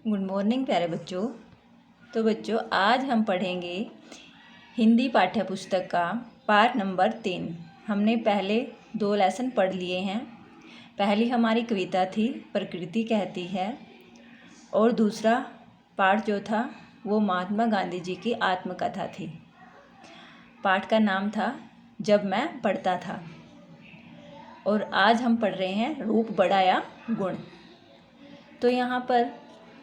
Good morning प्यारे बच्चों। तो बच्चों आज हम पढ़ेंगे हिंदी पाठ्य पुस्तक का पाठ नंबर 3। हमने पहले 2 लेसन पढ़ लिए हैं। पहली हमारी कविता थी प्रकृति कहती है और दूसरा पाठ जो था वो महात्मा गांधी जी की आत्मकथा थी। पाठ का नाम था जब मैं पढ़ता था। और आज हम पढ़ रहे हैं रूप बड़ा या गुण। तो यहाँ पर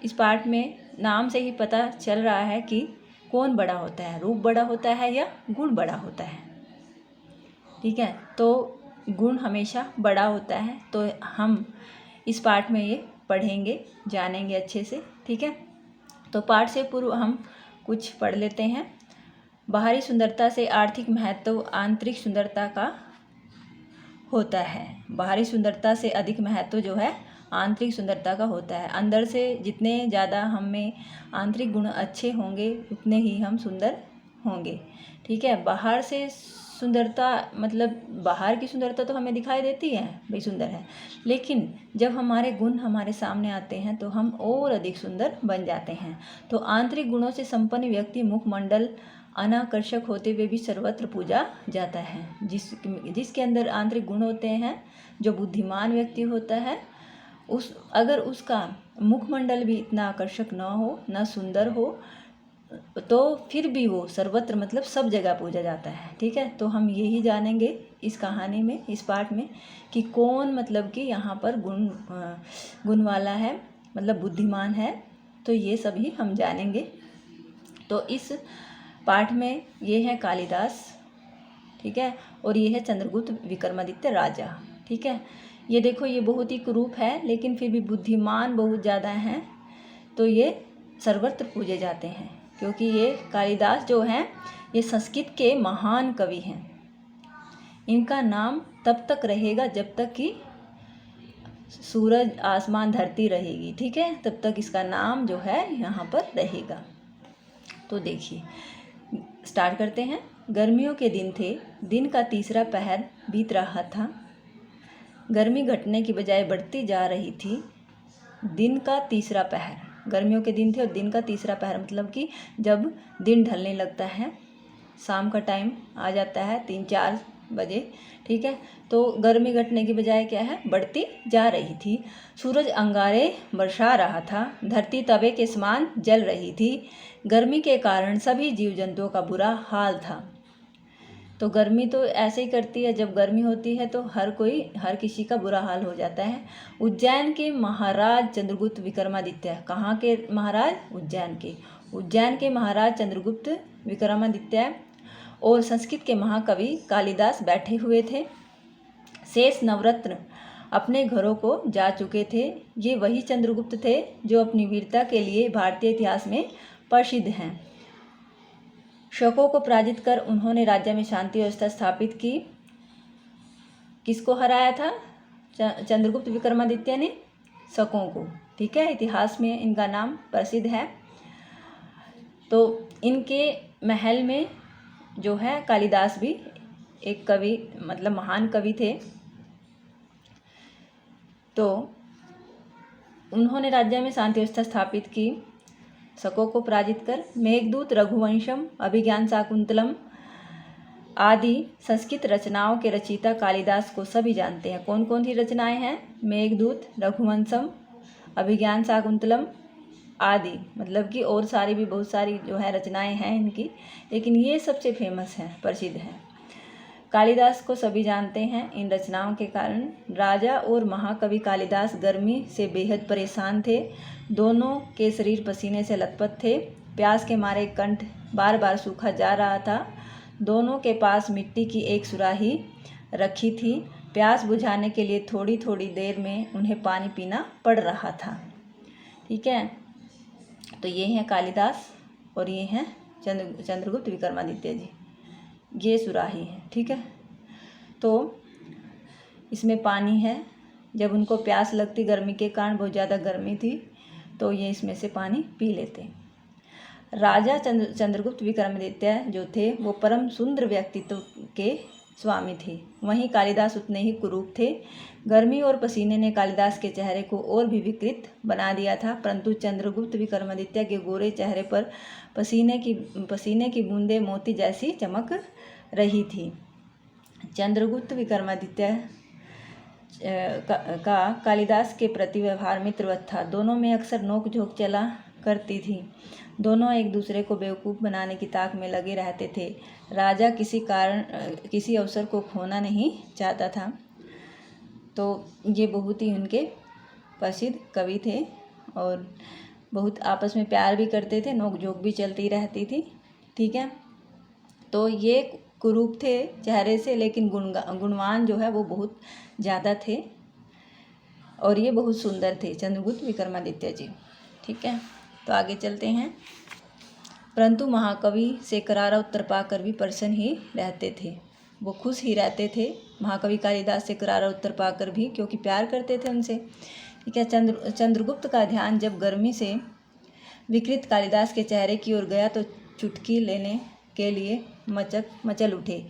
इस पाठ में नाम से ही पता चल रहा है कि कौन बड़ा होता है, रूप बड़ा होता है या गुण बड़ा होता है। ठीक है, तो गुण हमेशा बड़ा होता है। तो हम इस पाठ में ये पढ़ेंगे, जानेंगे अच्छे से। ठीक है, तो पाठ से पूर्व हम कुछ पढ़ लेते हैं। बाहरी सुंदरता से आर्थिक महत्व आंतरिक सुंदरता का होता है। बाहरी सुंदरता से अधिक महत्व जो है आंतरिक सुंदरता का होता है। अंदर से जितने ज़्यादा हम में आंतरिक गुण अच्छे होंगे उतने ही हम सुंदर होंगे। ठीक है, बाहर से सुंदरता मतलब बाहर की सुंदरता तो हमें दिखाई देती है भाई सुंदर है, लेकिन जब हमारे गुण हमारे सामने आते हैं तो हम और अधिक सुंदर बन जाते हैं। तो आंतरिक गुणों से संपन्न व्यक्ति मुखमंडल अनाकर्षक होते हुए भी सर्वत्र पूजा जाता है। जिसके अंदर आंतरिक गुण होते हैं, जो बुद्धिमान व्यक्ति होता है, अगर उसका मुखमंडल भी इतना आकर्षक न हो, न सुंदर हो, तो फिर भी वो सर्वत्र मतलब सब जगह पूजा जाता है। ठीक है, तो हम यही जानेंगे इस कहानी में, इस पाठ में, कि कौन मतलब कि यहाँ पर गुण वाला है, मतलब बुद्धिमान है। तो ये सभी हम जानेंगे। तो इस पाठ में ये है कालिदास, ठीक है, और ये है चंद्रगुप्त विक्रमादित्य राजा। ठीक है, ये देखो ये बहुत ही कुरूप है, लेकिन फिर भी बुद्धिमान बहुत ज़्यादा हैं, तो ये सर्वत्र पूजे जाते हैं। क्योंकि ये कालिदास जो हैं ये संस्कृत के महान कवि हैं। इनका नाम तब तक रहेगा जब तक कि सूरज आसमान धरती रहेगी। ठीक है, तब तक इसका नाम जो है यहाँ पर रहेगा। तो देखिए स्टार्ट करते हैं। गर्मियों के दिन थे, दिन का तीसरा पहर बीत रहा था। गर्मी घटने की बजाय बढ़ती जा रही थी। दिन का तीसरा पहर, गर्मियों के दिन थे और दिन का तीसरा पहर मतलब कि जब दिन ढलने लगता है, शाम का टाइम आ जाता है 3-4 बजे। ठीक है, तो गर्मी घटने की बजाय क्या है, बढ़ती जा रही थी। सूरज अंगारे बरसा रहा था, धरती तवे के समान जल रही थी। गर्मी के कारण सभी जीव जंतुओं का बुरा हाल था। तो गर्मी तो ऐसे ही करती है, जब गर्मी होती है तो हर किसी का बुरा हाल हो जाता है। उज्जैन के महाराज चंद्रगुप्त विक्रमादित्य, कहाँ के महाराज, उज्जैन के महाराज चंद्रगुप्त विक्रमादित्य और संस्कृत के महाकवि कालिदास बैठे हुए थे। शेष नवरत्न अपने घरों को जा चुके थे। ये वही चंद्रगुप्त थे जो अपनी वीरता के लिए भारतीय इतिहास में प्रसिद्ध हैं। शकों को पराजित कर उन्होंने राज्य में शांति व्यवस्था स्थापित की। किसको हराया था चंद्रगुप्त विक्रमादित्य ने? शकों को। ठीक है, इतिहास में इनका नाम प्रसिद्ध है। तो इनके महल में जो है कालिदास भी एक कवि मतलब महान कवि थे। तो उन्होंने राज्य में शांति व्यवस्था स्थापित की, शकों को पराजित कर। मेघदूत, रघुवंशम, अभिज्ञान शाकुंतलम आदि संस्कृत रचनाओं के रचयिता कालिदास को सभी जानते हैं। कौन कौन सी रचनाएं हैं? मेघदूत, रघुवंशम, अभिज्ञान शाकुंतलम आदि, मतलब कि और सारी भी बहुत सारी जो है रचनाएं हैं इनकी, लेकिन ये सबसे फेमस हैं, प्रसिद्ध हैं। कालिदास को सभी जानते हैं इन रचनाओं के कारण। राजा और महाकवि कालिदास गर्मी से बेहद परेशान थे। दोनों के शरीर पसीने से लथपथ थे। प्यास के मारे कंठ बार बार सूखा जा रहा था। दोनों के पास मिट्टी की एक सुराही रखी थी। प्यास बुझाने के लिए थोड़ी थोड़ी देर में उन्हें पानी पीना पड़ रहा था। ठीक है, तो ये हैं कालिदास और ये हैं चंद्रगुप्त विक्रमादित्य जी। ये सुराही है। ठीक है, तो इसमें पानी है। जब उनको प्यास लगती, गर्मी के कारण बहुत ज़्यादा गर्मी थी, तो ये इसमें से पानी पी लेते। राजा चंद्रगुप्त विक्रमादित्य जो थे वो परम सुंदर व्यक्तित्व के स्वामी थे। वहीं कालिदास उतने ही कुरूप थे। गर्मी और पसीने ने कालिदास के चेहरे को और भी विकृत बना दिया था, परंतु चंद्रगुप्त विक्रमादित्य के गोरे चेहरे पर पसीने की बूंदें मोती जैसी चमक रही थी। चंद्रगुप्त विक्रमादित्य का कालिदास के प्रति व्यवहार मित्रवत था। दोनों में अक्सर नोक-झोंक चला करती थी। दोनों एक दूसरे को बेवकूफ़ बनाने की ताक में लगे रहते थे। राजा किसी अवसर को खोना नहीं चाहता था। तो ये बहुत ही उनके प्रसिद्ध कवि थे और बहुत आपस में प्यार भी करते थे, नोक-झोंक भी चलती रहती थी। ठीक है, तो ये कुरूप थे चेहरे से, लेकिन गुणवान जो है वो बहुत ज़्यादा थे और ये बहुत सुंदर थे चंद्रगुप्त विक्रमादित्य जी। ठीक है, तो आगे चलते हैं। परंतु महाकवि से करारा उत्तर पाकर भी प्रसन्न ही रहते थे। वो खुश ही रहते थे महाकवि कालिदास से करारा उत्तर पाकर भी, क्योंकि प्यार करते थे उनसे। ठीक है, चंद्रगुप्त का ध्यान जब गर्मी से विकृत कालिदास के चेहरे की ओर गया तो चुटकी लेने के लिए मचल उठे।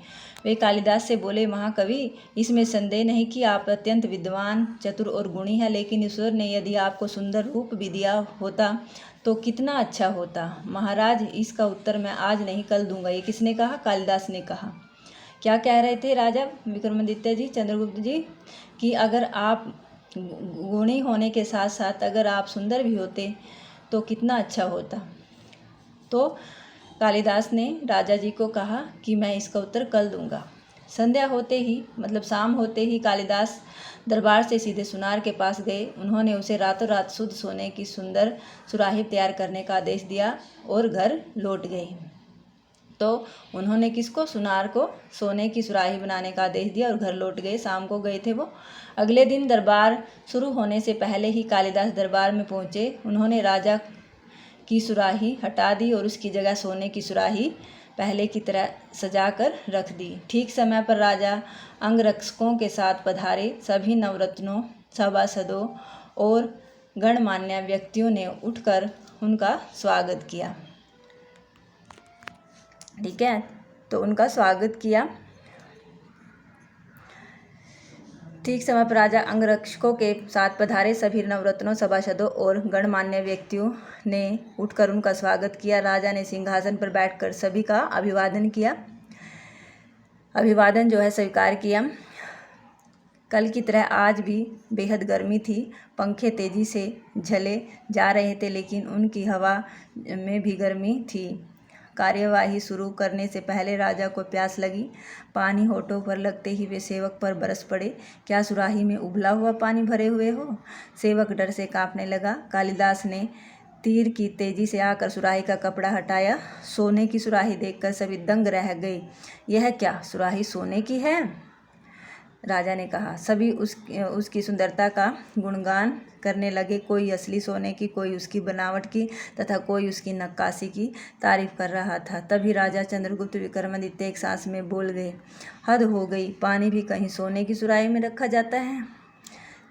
वे कालिदास से बोले, महाकवि, इसमें संदेह नहीं कि आप अत्यंत विद्वान, चतुर और गुणी हैं, लेकिन ईश्वर ने यदि आपको सुंदर रूप भी दिया होता तो कितना अच्छा होता। महाराज, इसका उत्तर मैं आज नहीं कल दूंगा। ये किसने कहा? कालिदास ने कहा। क्या कह रहे थे राजा विक्रमादित्य जी, चंद्रगुप्त जी, कि अगर आप गुणी होने के साथ साथ अगर आप सुंदर भी होते तो कितना अच्छा होता। तो कालिदास ने राजा जी को कहा कि मैं इसका उत्तर कल दूंगा। संध्या होते ही, मतलब शाम होते ही, कालिदास दरबार से सीधे सुनार के पास गए। उन्होंने उसे रातों रात शुद्ध सोने की सुंदर सुराही तैयार करने का आदेश दिया और घर लौट गए। तो उन्होंने किसको? सुनार को सोने की सुराही बनाने का आदेश दिया और घर लौट गए। शाम को गए थे वो। अगले दिन दरबार शुरू होने से पहले ही कालिदास दरबार में पहुँचे। उन्होंने राजा की सुराही हटा दी और उसकी जगह सोने की सुराही पहले की तरह सजा कर रख दी। ठीक समय पर राजा अंगरक्षकों के साथ पधारे। सभी नवरत्नों, सभासदों और गणमान्य व्यक्तियों ने उठकर उनका स्वागत किया। ठीक है, तो उनका स्वागत किया। ठीक समय पर राजा अंगरक्षकों के साथ पधारे। सभी नवरत्नों, सभासदों और गणमान्य व्यक्तियों ने उठकर उनका स्वागत किया। राजा ने सिंहासन पर बैठकर सभी का अभिवादन किया। अभिवादन जो है स्वीकार किया। कल की तरह आज भी बेहद गर्मी थी। पंखे तेजी से झले जा रहे थे, लेकिन उनकी हवा में भी गर्मी थी। कार्यवाही शुरू करने से पहले राजा को प्यास लगी। पानी होठों पर लगते ही वे सेवक पर बरस पड़े। क्या सुराही में उबला हुआ पानी भरे हुए हो? सेवक डर से कांपने लगा। कालिदास ने तीर की तेजी से आकर सुराही का कपड़ा हटाया। सोने की सुराही देखकर सभी दंग रह गए। यह क्या, सुराही सोने की है? राजा ने कहा। सभी उसकी सुंदरता का गुणगान करने लगे। कोई असली सोने की, कोई उसकी बनावट की तथा कोई उसकी नक्काशी की तारीफ कर रहा था। तभी राजा चंद्रगुप्त विक्रमादित्य एक सांस में बोल गए, हद हो गई, पानी भी कहीं सोने की सुराही में रखा जाता है।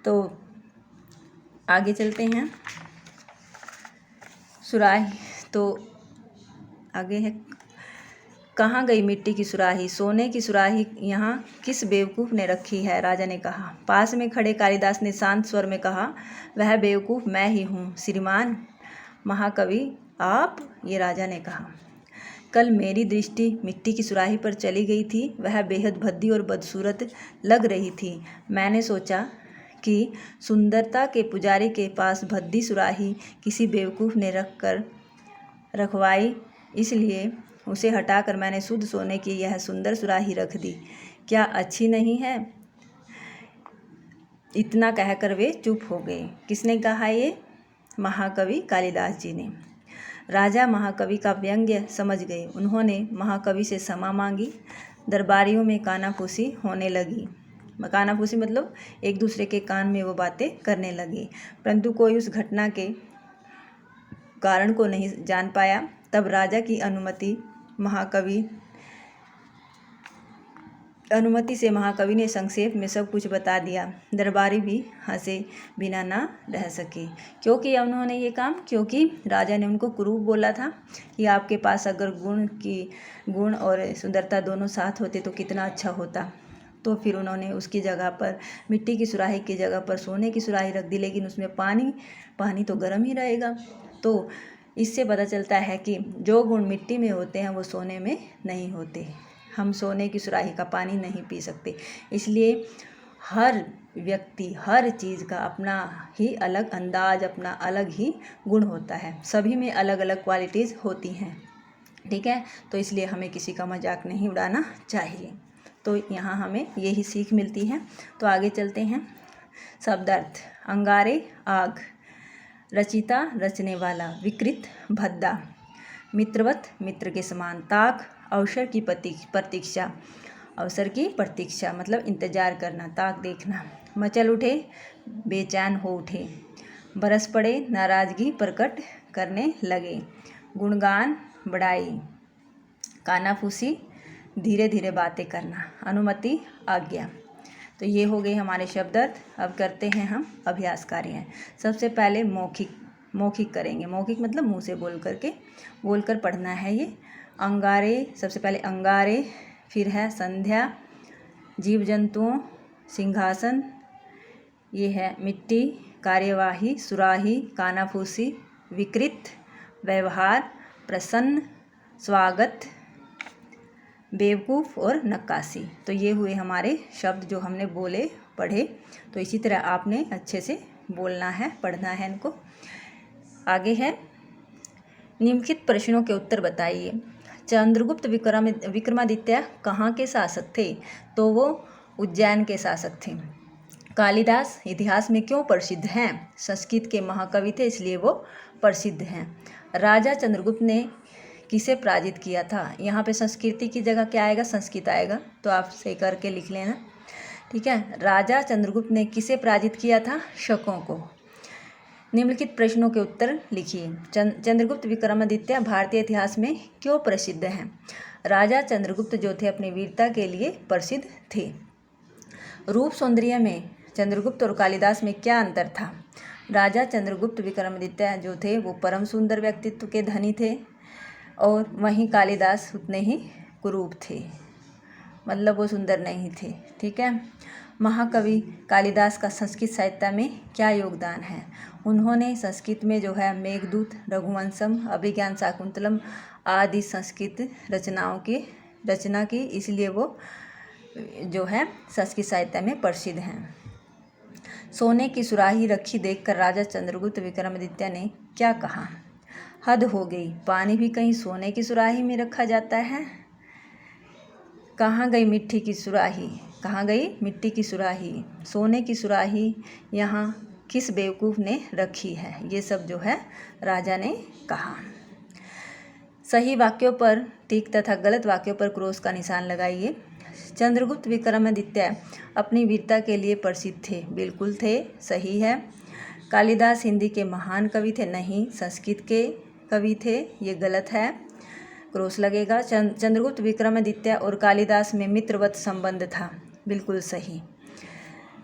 तो आगे चलते हैं। सुराही तो आगे है, कहाँ गई मिट्टी की सुराही? सोने की सुराही यहाँ किस बेवकूफ़ ने रखी है? राजा ने कहा। पास में खड़े कालिदास ने शांत स्वर में कहा, वह बेवकूफ़ मैं ही हूँ श्रीमान महाकवि आप। ये राजा ने कहा। कल मेरी दृष्टि मिट्टी की सुराही पर चली गई थी। वह बेहद भद्दी और बदसूरत लग रही थी। मैंने सोचा कि सुंदरता के पुजारी के पास भद्दी सुराही किसी बेवकूफ़ ने रखवाई, इसलिए उसे हटाकर मैंने शुद्ध सोने की यह सुंदर सुराही रख दी। क्या अच्छी नहीं है? इतना कहकर वे चुप हो गए। किसने कहा ये? महाकवि कालिदास जी ने। राजा महाकवि का व्यंग्य समझ गए। उन्होंने महाकवि से क्षमा मांगी। दरबारियों में कानाफूसी होने लगी। कानाफूसी मतलब एक दूसरे के कान में वो बातें करने लगी, परंतु कोई उस घटना के कारण को नहीं जान पाया। तब राजा की अनुमति महाकवि अनुमति से महाकवि ने संक्षेप में सब कुछ बता दिया। दरबारी भी हंसे बिना ना रह सके। क्यों किया उन्होंने ये काम? क्योंकि राजा ने उनको कुरूप बोला था कि आपके पास अगर गुण और सुंदरता दोनों साथ होते तो कितना अच्छा होता। तो फिर उन्होंने उसकी जगह पर मिट्टी की सुराही की जगह पर सोने की सुराही रख दी, लेकिन उसमें पानी तो गर्म ही रहेगा। तो इससे पता चलता है कि जो गुण मिट्टी में होते हैं वो सोने में नहीं होते। हम सोने की सुराही का पानी नहीं पी सकते। इसलिए हर व्यक्ति, हर चीज़ का अपना ही अलग अंदाज, अपना अलग ही गुण होता है। सभी में अलग अलग क्वालिटीज़ होती हैं, ठीक है। तो इसलिए हमें किसी का मजाक नहीं उड़ाना चाहिए। तो यहाँ हमें यही सीख मिलती है। तो आगे चलते हैं। शब्दार्थ: अंगारे आग, रचिता रचने वाला, विकृत भद्दा, मित्रवत मित्र के समान, ताक अवसर की प्रतीक्षा, अवसर की प्रतीक्षा मतलब इंतजार करना, ताक देखना, मचल उठे बेचैन हो उठे, बरस पड़े नाराजगी प्रकट करने लगे, गुणगान बड़ाई, कानाफूसी धीरे धीरे बातें करना, अनुमति आज्ञा। तो ये हो गए हमारे शब्दार्थ। अब करते हैं हम अभ्यास कार्य। सबसे पहले मौखिक करेंगे। मौखिक मतलब मुंह से बोलकर पढ़ना है ये। अंगारे, सबसे पहले अंगारे, फिर है संध्या, जीव जंतुओं, सिंहासन, ये है मिट्टी, कार्यवाही, सुराही, कानाफूसी, विकृत, व्यवहार, प्रसन्न, स्वागत, बेवकूफ़ और नक्काशी। तो ये हुए हमारे शब्द जो हमने बोले पढ़े। तो इसी तरह आपने अच्छे से बोलना है, पढ़ना है इनको। आगे है, निम्नलिखित प्रश्नों के उत्तर बताइए। चंद्रगुप्त विक्रमादित्य कहाँ के शासक थे? तो वो उज्जैन के शासक थे। कालिदास इतिहास में क्यों प्रसिद्ध हैं? संस्कृत के महाकवि थे इसलिए वो प्रसिद्ध हैं। राजा चंद्रगुप्त ने किसे पराजित किया था? यहाँ पे संस्कृति की जगह क्या आएगा? संस्कृत आएगा। तो आप सही करके लिख लेना, ठीक है। राजा चंद्रगुप्त ने किसे पराजित किया था? शकों को। निम्नलिखित प्रश्नों के उत्तर लिखिए। चंद्रगुप्त विक्रमादित्य भारतीय इतिहास में क्यों प्रसिद्ध हैं? राजा चंद्रगुप्त जो थे अपनी वीरता के लिए प्रसिद्ध थे। रूप सौंदर्य में चंद्रगुप्त और कालिदास में क्या अंतर था? राजा चंद्रगुप्त विक्रमादित्य जो थे वो परम सुंदर व्यक्तित्व के धनी थे और वहीं कालिदास उतने ही कुरूप थे, मतलब वो सुंदर नहीं थे, ठीक है। महाकवि कालिदास का संस्कृत साहित्य में क्या योगदान है? उन्होंने संस्कृत में जो है मेघदूत, रघुवंशम, अभिज्ञान शाकुंतलम आदि संस्कृत रचनाओं की रचना की, इसलिए वो जो है संस्कृत साहित्य में प्रसिद्ध हैं। सोने की सुराही रखी देखकर राजा चंद्रगुप्त विक्रमादित्य ने क्या कहा? हद हो गई, पानी भी कहीं सोने की सुराही में रखा जाता है। कहाँ गई मिट्टी की सुराही? कहाँ गई मिट्टी की सुराही? सोने की सुराही यहाँ किस बेवकूफ़ ने रखी है? ये सब जो है राजा ने कहा। सही वाक्यों पर टिक तथा गलत वाक्यों पर क्रॉस का निशान लगाइए। चंद्रगुप्त विक्रमादित्य अपनी वीरता के लिए प्रसिद्ध थे। बिल्कुल थे, सही है। कालिदास हिंदी के महान कवि थे। नहीं, संस्कृत के कवि थे, ये गलत है, क्रॉस लगेगा। चंद्रगुप्त विक्रमादित्य और कालिदास में मित्रवत संबंध था। बिल्कुल सही।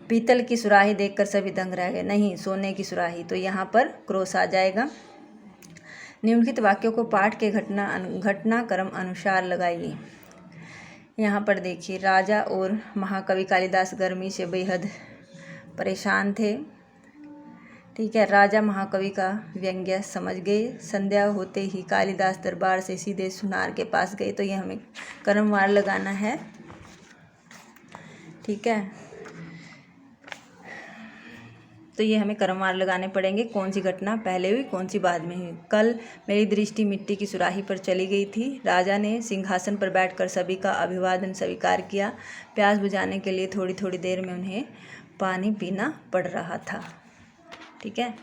पीतल की सुराही देखकर सभी दंग रह गए। नहीं, सोने की सुराही, तो यहाँ पर क्रॉस आ जाएगा। निम्नलिखित वाक्यों को पाठ के घटनाक्रम अनुसार लगाइए। यहाँ पर देखिए, राजा और महाकवि कालिदास गर्मी से बेहद परेशान थे, ठीक है। राजा महाकवि का व्यंग्य समझ गए। संध्या होते ही कालिदास दरबार से सीधे सुनार के पास गए। तो ये हमें क्रमवार लगाना है, ठीक है। तो ये हमें क्रमवार लगाने पड़ेंगे, कौन सी घटना पहले हुई, कौन सी बाद में हुई। कल मेरी दृष्टि मिट्टी की सुराही पर चली गई थी। राजा ने सिंहासन पर बैठकर सभी का अभिवादन स्वीकार किया। प्यास बुझाने के लिए थोड़ी थोड़ी देर में उन्हें पानी पीना पड़ रहा था, ठीक है।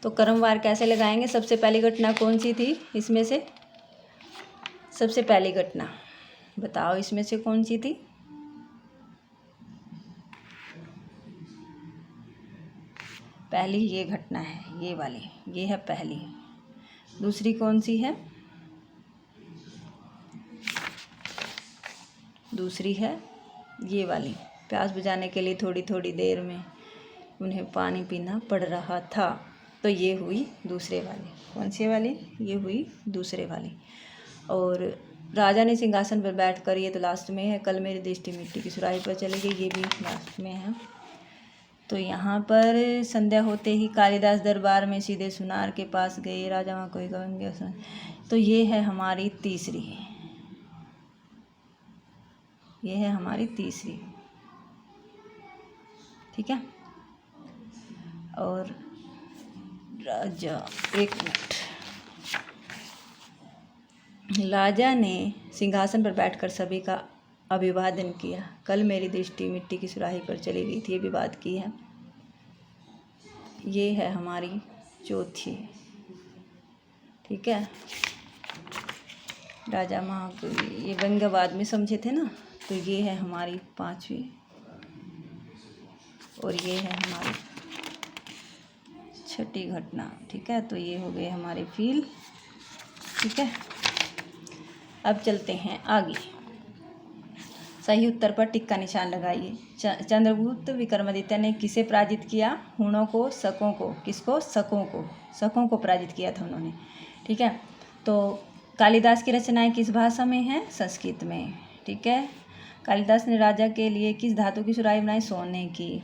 तो क्रमवार कैसे लगाएंगे? सबसे पहली घटना कौन सी थी इसमें से? सबसे पहली घटना बताओ इसमें से कौन सी थी? पहली ये घटना है, ये वाली, ये है पहली। दूसरी कौन सी है? दूसरी है ये वाली। प्यास बुझाने के लिए थोड़ी थोड़ी देर में उन्हें पानी पीना पड़ रहा था। तो ये हुई दूसरे वाली। कौन सी वाली? ये हुई दूसरे वाली। और राजा ने सिंहासन पर बैठकर, ये तो लास्ट में है, कल मेरी दृष्टि मिट्टी की सुराही पर चली गई, ये भी लास्ट में है। तो यहाँ पर संध्या होते ही कालिदास दरबार में सीधे सुनार के पास गए, राजा वहाँ कोई कहेंगे। तो ये है हमारी तीसरी, ये है हमारी तीसरी, ठीक है। और राजा, एक मिनट, राजा ने सिंहासन पर बैठकर सभी का अभिवादन किया। कल मेरी दृष्टि मिट्टी की सुराही पर चली गई थी, ये भी बात की है। ये है हमारी चौथी, ठीक है। राजा महाकवि, ये व्यंग्यवाद में समझे थे ना। तो ये है हमारी पांचवी, और ये है हमारी छठी घटना, ठीक है। तो ये हो गए हमारे फील, ठीक है। अब चलते हैं आगे। सही उत्तर पर टिक का निशान लगाइए। चंद्रगुप्त विक्रमादित्य ने किसे पराजित किया? हुणों को, शकों को। किसको? शकों को पराजित किया था उन्होंने, ठीक है। तो कालिदास की रचनाएं किस भाषा में हैं? संस्कृत में, ठीक है। कालिदास ने राजा के लिए किस धातु की सुराही बनाई? सोने की।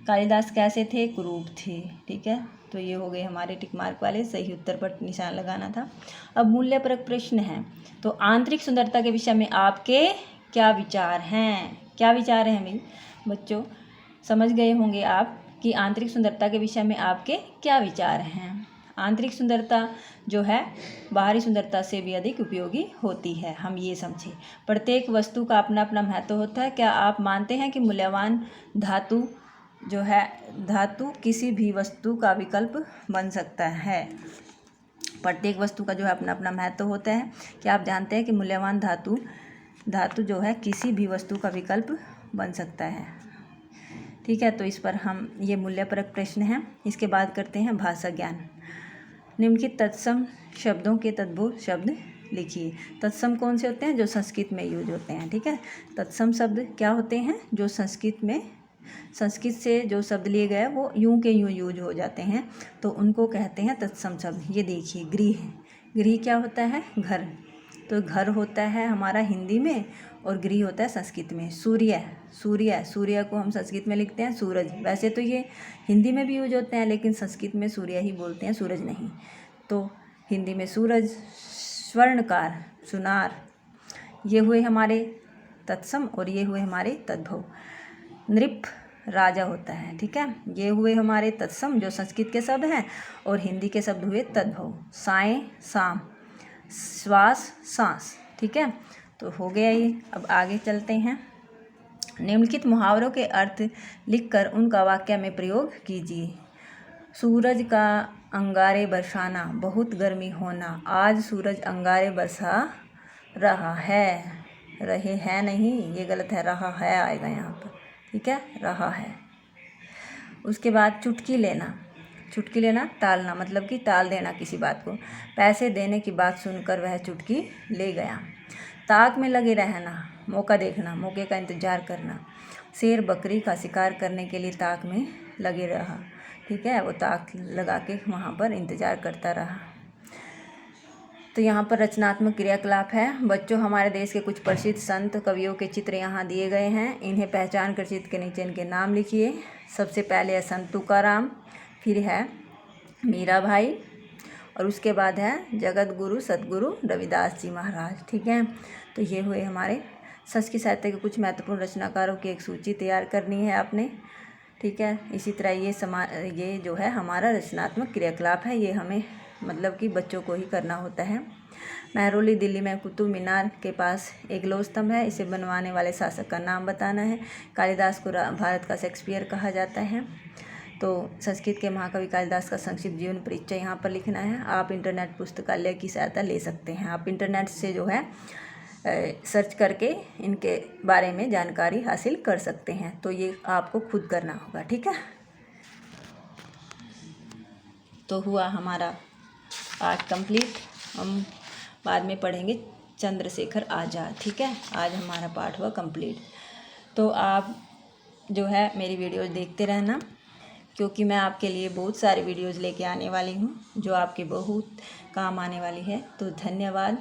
कालिदास कैसे थे? कुरूप थे, ठीक है। तो ये हो गए हमारे टिक मार्क वाले। सही उत्तर पर निशान लगाना था। अब मूल्यपरक प्रश्न है। तो आंतरिक सुंदरता के विषय में आपके क्या विचार हैं? क्या विचार हैं मेरे बच्चों? समझ गए होंगे आप कि आंतरिक सुंदरता के विषय में आपके क्या विचार हैं। आंतरिक सुंदरता जो है बाहरी सुंदरता से भी अधिक उपयोगी होती है, हम ये समझे। प्रत्येक वस्तु का अपना अपना महत्व होता है। क्या आप मानते हैं कि मूल्यवान धातु जो है, धातु किसी भी वस्तु का विकल्प बन सकता है? प्रत्येक वस्तु का जो है अपना अपना महत्व होता है। क्या आप जानते हैं कि मूल्यवान धातु जो है किसी भी वस्तु का विकल्प बन सकता है, ठीक है। तो इस पर हम, ये मूल्यपरक प्रश्न है। इसके बाद करते हैं भाषा ज्ञान। निम्नलिखित तत्सम शब्दों के तद्भव शब्द लिखिए। तत्सम कौन से होते हैं? जो संस्कृत में यूज होते हैं, ठीक है। तत्सम शब्द क्या होते हैं? जो संस्कृत से जो शब्द लिए गए वो यूं के यूं यूज हो जाते हैं, तो उनको कहते हैं तत्सम शब्द। ये देखिए, गृह, गृह क्या होता है? घर। तो घर होता है हमारा हिंदी में, और गृह होता है संस्कृत में। सूर्य को हम संस्कृत में लिखते हैं सूरज। वैसे तो ये हिंदी में भी यूज होते हैं, लेकिन संस्कृत में सूर्य ही बोलते हैं, सूरज नहीं। तो हिंदी में सूरज, स्वर्णकार, सुनार, ये हुए हमारे तत्सम, और ये हुए हमारे तद्भव। नृप राजा होता है, ठीक है। ये हुए हमारे तत्सम जो संस्कृत के शब्द हैं, और हिंदी के शब्द हुए तद्भव। साएं, शाम, श्वास, सांस, ठीक है। तो हो गया ये। अब आगे चलते हैं। निम्नलिखित मुहावरों के अर्थ लिखकर उनका वाक्य में प्रयोग कीजिए। सूरज का अंगारे बरसाना, बहुत गर्मी होना, आज सूरज अंगारे बरसा रहा है। रहे है नहीं, ये गलत है, रहा है आएगा यहाँ पर, ठीक है, रहा है। उसके बाद चुटकी लेना, चुटकी लेना टालना, मतलब कि टाल देना किसी बात को। पैसे देने की बात सुनकर वह चुटकी ले गया। ताक में लगे रहना, मौका देखना, मौके का इंतजार करना। शेर बकरी का शिकार करने के लिए ताक में लगे रहा, ठीक है, वो ताक लगा के वहाँ पर इंतजार करता रहा। तो यहाँ पर रचनात्मक क्रियाकलाप है। बच्चों, हमारे देश के कुछ प्रसिद्ध संत कवियों के चित्र यहाँ दिए गए हैं। इन्हें पहचान कर चित्र के नीचे इनके नाम लिखिए। सबसे पहले है संत तुकाराम, फिर है मीरा भाई, और उसके बाद है जगत गुरु सतगुरु रविदास जी महाराज, ठीक है। तो ये हुए हमारे संस्कृत साहित्य के कुछ महत्वपूर्ण रचनाकारों की एक सूची तैयार करनी है आपने, ठीक है। इसी तरह ये जो है हमारा रचनात्मक क्रियाकलाप है, ये हमें मतलब कि बच्चों को ही करना होता है। महरौली दिल्ली में कुतुब मीनार के पास एक लौह स्तंभ है, इसे बनवाने वाले शासक का नाम बताना है। कालिदास को भारत का शेक्सपियर कहा जाता है। तो संस्कृत के महाकवि कालिदास का संक्षिप्त जीवन परिचय यहाँ पर लिखना है। आप इंटरनेट पुस्तकालय की सहायता ले सकते हैं। आप इंटरनेट से जो है सर्च करके इनके बारे में जानकारी हासिल कर सकते हैं। तो ये आपको खुद करना होगा, ठीक है। तो हुआ हमारा पार्ट कंप्लीट। हम बाद में पढ़ेंगे चंद्रशेखर आज़ाद। ठीक है, आज हमारा पाठ हुआ कंप्लीट। तो आप जो है मेरी वीडियोज़ देखते रहना, क्योंकि मैं आपके लिए बहुत सारी वीडियोज़ लेके आने वाली हूँ जो आपके बहुत काम आने वाली है। तो धन्यवाद।